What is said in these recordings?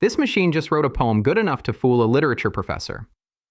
This machine just wrote a poem good enough to fool a literature professor.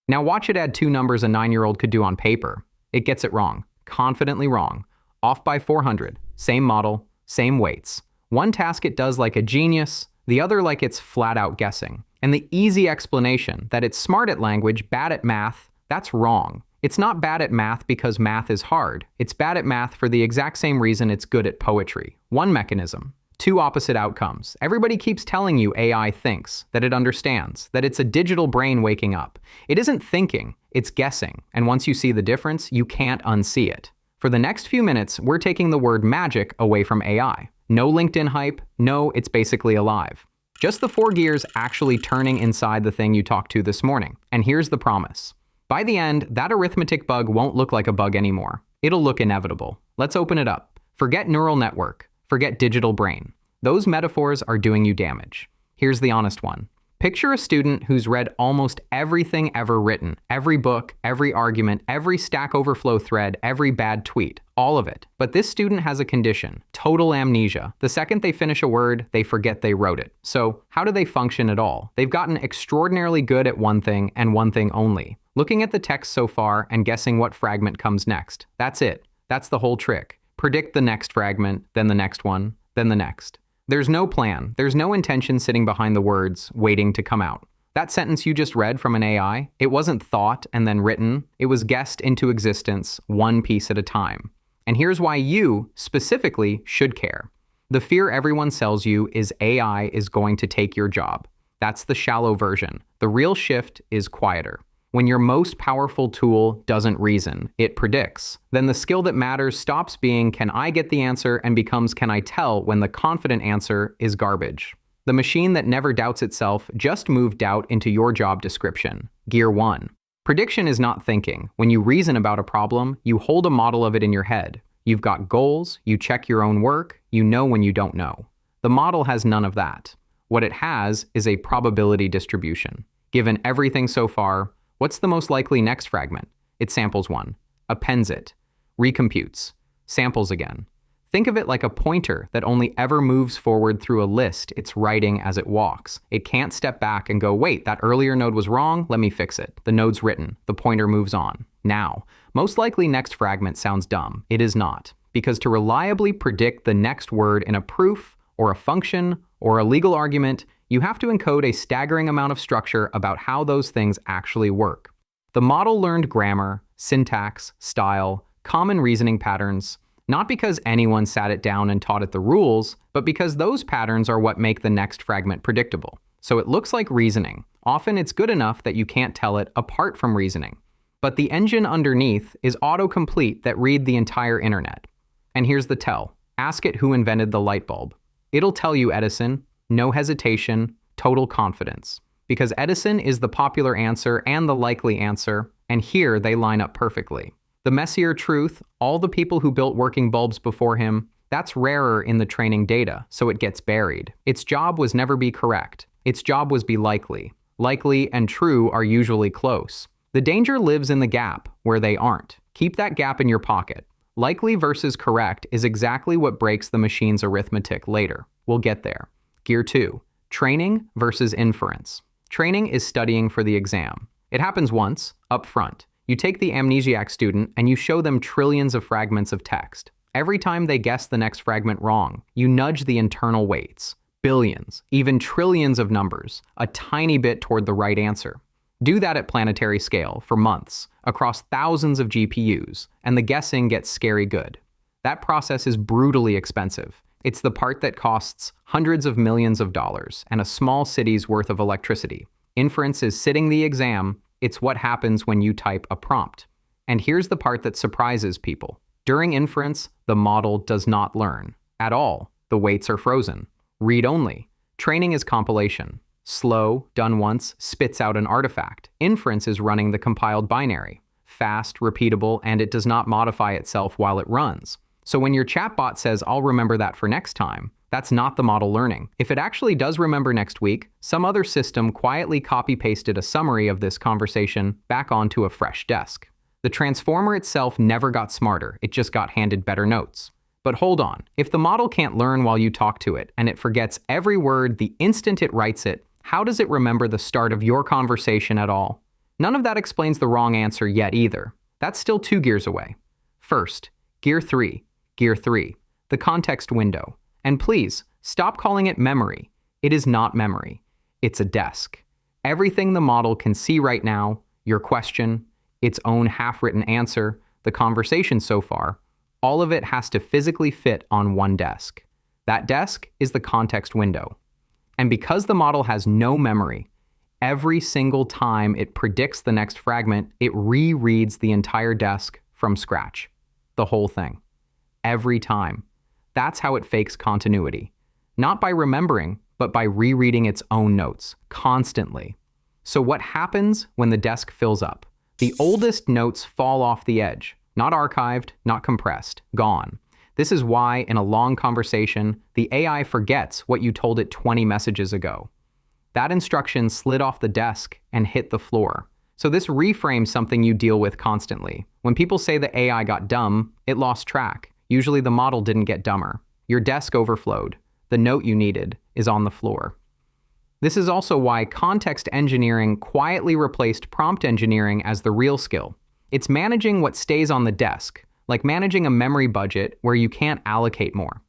Now watch it add two numbers a 9-year-old could do on paper. It gets it wrong. Confidently wrong. Off by 400. Same model, same weights. One task it does like a genius, the other like it's flat out guessing. And the easy explanation that it's smart at language, bad at math, that's wrong. It's not bad at math because math is hard. It's bad at math for the exact same reason it's good at poetry. One mechanism. Two opposite outcomes. Everybody keeps telling you AI thinks, that it understands, that it's a digital brain waking up. It isn't thinking, it's guessing. And once you see the difference, you can't unsee it. For the next few minutes, we're taking the word magic away from AI. No LinkedIn hype, no, it's basically alive. Just the 4 gears actually turning inside the thing you talked to this morning. And here's the promise. By the end, that arithmetic bug won't look like a bug anymore. It'll look inevitable. Let's open it up. Forget neural network. Forget digital brain. Those metaphors are doing you damage. Here's the honest one. Picture a student who's read almost everything ever written. Every book, every argument, every Stack Overflow thread, every bad tweet. All of it. But this student has a condition. Total amnesia. The second they finish a word, they forget they wrote it. So, how do they function at all? They've gotten extraordinarily good at one thing and one thing only. Looking at the text so far and guessing what fragment comes next. That's it. That's the whole trick. Predict the next fragment, then the next one, then the next. There's no plan. There's no intention sitting behind the words, waiting to come out. That sentence you just read from an AI, it wasn't thought and then written. It was guessed into existence, one piece at a time. And here's why you, specifically, should care. The fear everyone sells you is AI is going to take your job. That's the shallow version. The real shift is quieter. When your most powerful tool doesn't reason, it predicts. Then the skill that matters stops being, can I get the answer, and becomes, can I tell when the confident answer is garbage. The machine that never doubts itself just moved doubt into your job description. Gear 1. Prediction is not thinking. When you reason about a problem, you hold a model of it in your head. You've got goals, you check your own work, you know when you don't know. The model has none of that. What it has is a probability distribution. Given everything so far, what's the most likely next fragment? It samples one, appends it, recomputes, samples again. Think of it like a pointer that only ever moves forward through a list it's writing as it walks. It can't step back and go, wait, that earlier node was wrong, let me fix it. The node's written, the pointer moves on. Now, most likely next fragment sounds dumb. It is not, because to reliably predict the next word in a proof, or a function, or a legal argument, you have to encode a staggering amount of structure about how those things actually work. The model learned grammar, syntax, style, common reasoning patterns, not because anyone sat it down and taught it the rules, but because those patterns are what make the next fragment predictable. So it looks like reasoning. Often it's good enough that you can't tell it apart from reasoning. But the engine underneath is autocomplete that read the entire internet. And here's the tell. Ask it who invented the light bulb. It'll tell you Edison. No hesitation, total confidence. Because Edison is the popular answer and the likely answer, and here they line up perfectly. The messier truth, all the people who built working bulbs before him, that's rarer in the training data, so it gets buried. Its job was never be correct. Its job was be likely. Likely and true are usually close. The danger lives in the gap, where they aren't. Keep that gap in your pocket. Likely versus correct is exactly what breaks the machine's arithmetic later. We'll get there. Gear 2. Training versus inference. Training is studying for the exam. It happens once, up front. You take the amnesiac student and you show them trillions of fragments of text. Every time they guess the next fragment wrong, you nudge the internal weights. Billions, even trillions of numbers, a tiny bit toward the right answer. Do that at planetary scale for months, across thousands of GPUs, and the guessing gets scary good. That process is brutally expensive. It's the part that costs hundreds of millions of dollars and a small city's worth of electricity. Inference is sitting the exam. It's what happens when you type a prompt. And here's the part that surprises people. During inference, the model does not learn. At all. The weights are frozen. Read only. Training is compilation. Slow, done once, spits out an artifact. Inference is running the compiled binary. Fast, repeatable, and it does not modify itself while it runs. So when your chatbot says, I'll remember that for next time, that's not the model learning. If it actually does remember next week, some other system quietly copy-pasted a summary of this conversation back onto a fresh desk. The transformer itself never got smarter, it just got handed better notes. But hold on, if the model can't learn while you talk to it, and it forgets every word the instant it writes it, How does it remember the start of your conversation at all? None of that explains the wrong answer yet either. That's still 2 gears away. First, gear 3, the context window. And please, stop calling it memory. It is not memory. It's a desk. Everything the model can see right now, your question, its own half-written answer, the conversation so far, all of it has to physically fit on one desk. That desk is the context window. And because the model has no memory, every single time it predicts the next fragment, it rereads the entire desk from scratch. The whole thing. Every time. That's how it fakes continuity. Not by remembering, but by rereading its own notes, constantly. So what happens when the desk fills up? The oldest notes fall off the edge. Not archived, not compressed, gone. This is why, in a long conversation, the AI forgets what you told it 20 messages ago. That instruction slid off the desk and hit the floor. So this reframes something you deal with constantly. When people say the AI got dumb, it lost track. Usually the model didn't get dumber. Your desk overflowed. The note you needed is on the floor. This is also why context engineering quietly replaced prompt engineering as the real skill. It's managing what stays on the desk, like managing a memory budget where you can't allocate more.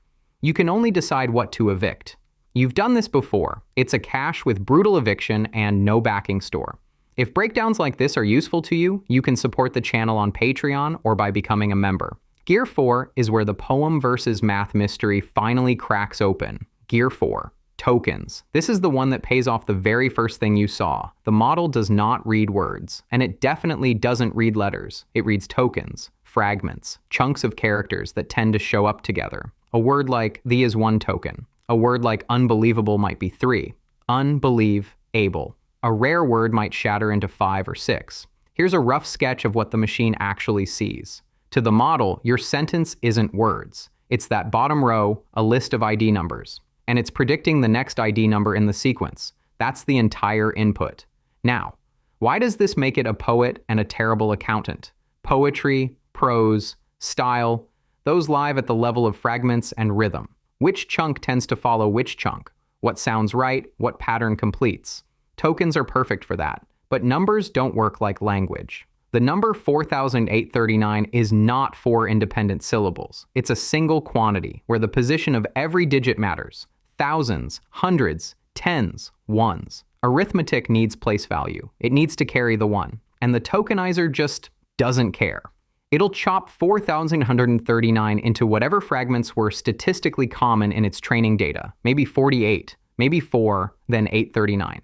You can only decide what to evict. You've done this before. It's a cache with brutal eviction and no backing store. If breakdowns like this are useful to you, you can support the channel on Patreon or by becoming a member. Gear 4 is where the poem versus math mystery finally cracks open. Gear 4. Tokens. This is the one that pays off the very first thing you saw. The model does not read words, and it definitely doesn't read letters. It reads tokens, fragments, chunks of characters that tend to show up together. A word like "the" is 1 token. A word like "unbelievable" might be 3. Unbelieve-able. A rare word might shatter into 5 or 6. Here's a rough sketch of what the machine actually sees. To the model, your sentence isn't words. It's that bottom row, a list of ID numbers. And it's predicting the next ID number in the sequence. That's the entire input. Now, why does this make it a poet and a terrible accountant? Poetry, prose, style, those live at the level of fragments and rhythm. Which chunk tends to follow which chunk? What sounds right? What pattern completes? Tokens are perfect for that, but numbers don't work like language. The number 4,839 is not 4 independent syllables. It's a single quantity where the position of every digit matters. Thousands, hundreds, tens, ones. Arithmetic needs place value. It needs to carry the 1. And the tokenizer just doesn't care. It'll chop 4,139 into whatever fragments were statistically common in its training data. Maybe 48, maybe 4, then 839.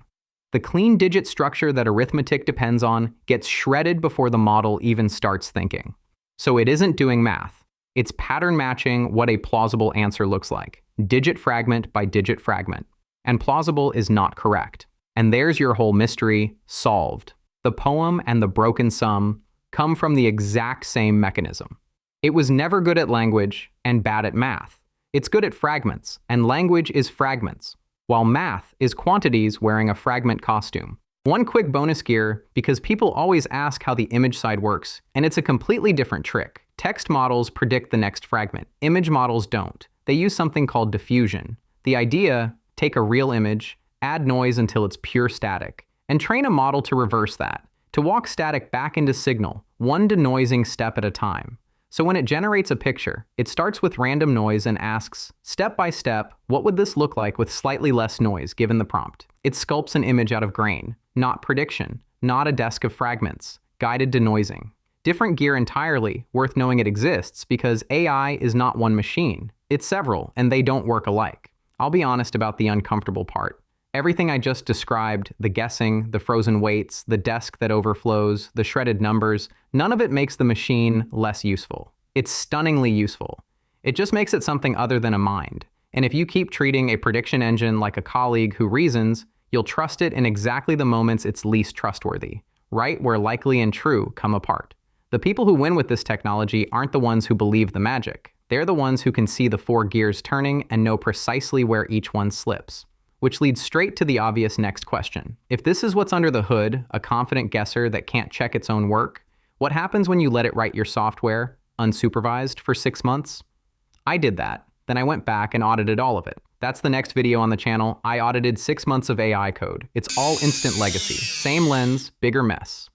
The clean digit structure that arithmetic depends on gets shredded before the model even starts thinking. So it isn't doing math. It's pattern matching what a plausible answer looks like, digit fragment by digit fragment. And plausible is not correct. And there's your whole mystery solved. The poem and the broken sum come from the exact same mechanism. It was never good at language and bad at math. It's good at fragments, and language is fragments, while math is quantities wearing a fragment costume. One quick bonus gear, because people always ask how the image side works, and it's a completely different trick. Text models predict the next fragment. Image models don't. They use something called diffusion. The idea, take a real image, add noise until it's pure static, and train a model to reverse that, to walk static back into signal, one denoising step at a time. So when it generates a picture, it starts with random noise and asks, step by step, what would this look like with slightly less noise given the prompt? It sculpts an image out of grain, not prediction, not a desk of fragments, guided denoising. Different gear entirely, worth knowing it exists because AI is not one machine. It's several, and they don't work alike. I'll be honest about the uncomfortable part. Everything I just described, the guessing, the frozen weights, the desk that overflows, the shredded numbers, none of it makes the machine less useful. It's stunningly useful. It just makes it something other than a mind. And if you keep treating a prediction engine like a colleague who reasons, you'll trust it in exactly the moments it's least trustworthy, right where likely and true come apart. The people who win with this technology aren't the ones who believe the magic. They're the ones who can see the 4 gears turning and know precisely where each one slips. Which leads straight to the obvious next question. If this is what's under the hood, a confident guesser that can't check its own work, what happens when you let it write your software, unsupervised, for 6 months? I did that. Then I went back and audited all of it. That's the next video on the channel. I audited 6 months of AI code. It's all instant legacy. Same lens, bigger mess.